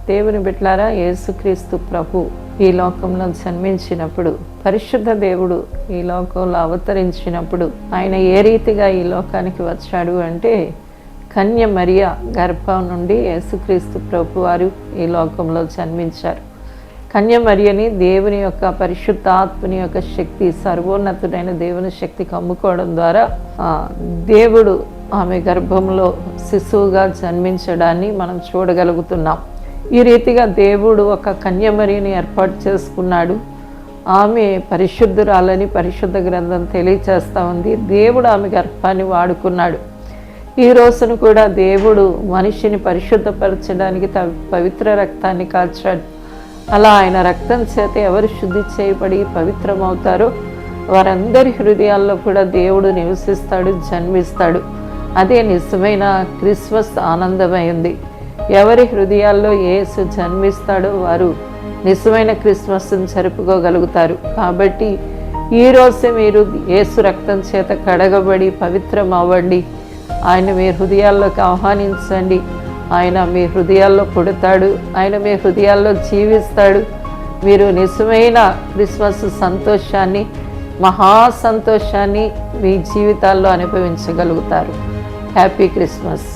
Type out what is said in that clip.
దేవుని బిడ్డలారా, యేసుక్రీస్తు ప్రభు ఈ లోకంలో జన్మించినప్పుడు, పరిశుద్ధ దేవుడు ఈ లోకంలో అవతరించినప్పుడు ఆయన ఏ రీతిగా ఈ లోకానికి వచ్చాడు అంటే, కన్య మరియ గర్భం నుండి యేసుక్రీస్తు ప్రభు వారు ఈ లోకంలో జన్మించారు. కన్య మరియని దేవుని యొక్క పరిశుద్ధాత్మని యొక్క శక్తి, సర్వోన్నతుడైన దేవుని శక్తి కమ్ముకోవడం ద్వారా దేవుడు ఆమె గర్భంలో శిశువుగా జన్మించడాన్ని మనం చూడగలుగుతున్నాం. ఈ రీతిగా దేవుడు ఒక కన్య మరియని ఏర్పాటు చేసుకున్నాడు. ఆమె పరిశుద్ధురాలని పరిశుద్ధ గ్రంథం తెలియచేస్తూ ఉంది. దేవుడు ఆమె గర్భాన్ని వాడుకున్నాడు. ఈ రోజును కూడా దేవుడు మనిషిని పరిశుద్ధపరచడానికి పవిత్ర రక్తాన్ని కాల్చాడు. అలా ఆయన రక్తం చేత ఎవరు శుద్ధి చేయబడి పవిత్రమవుతారో వారందరి హృదయాల్లో కూడా దేవుడు నివసిస్తాడు, జన్మిస్తాడు. అదే నిజమైన క్రిస్మస్ ఆనందమైంది. ఎవరి హృదయాల్లో యేసు జన్మిస్తాడో వారు నిజమైన క్రిస్మస్ని జరుపుకోగలుగుతారు. కాబట్టి ఈరోజే మీరు యేసు రక్తం చేత కడగబడి పవిత్రం అవ్వండి. ఆయన మీ హృదయాల్లోకి ఆహ్వానించండి. ఆయన మీ హృదయాల్లో పుడతాడు, ఆయన మీ హృదయాల్లో జీవిస్తాడు. మీరు నిజమైన క్రిస్మస్ సంతోషాన్ని, మహా సంతోషాన్ని మీ జీవితాల్లో అనుభవించగలుగుతారు. Happy Christmas.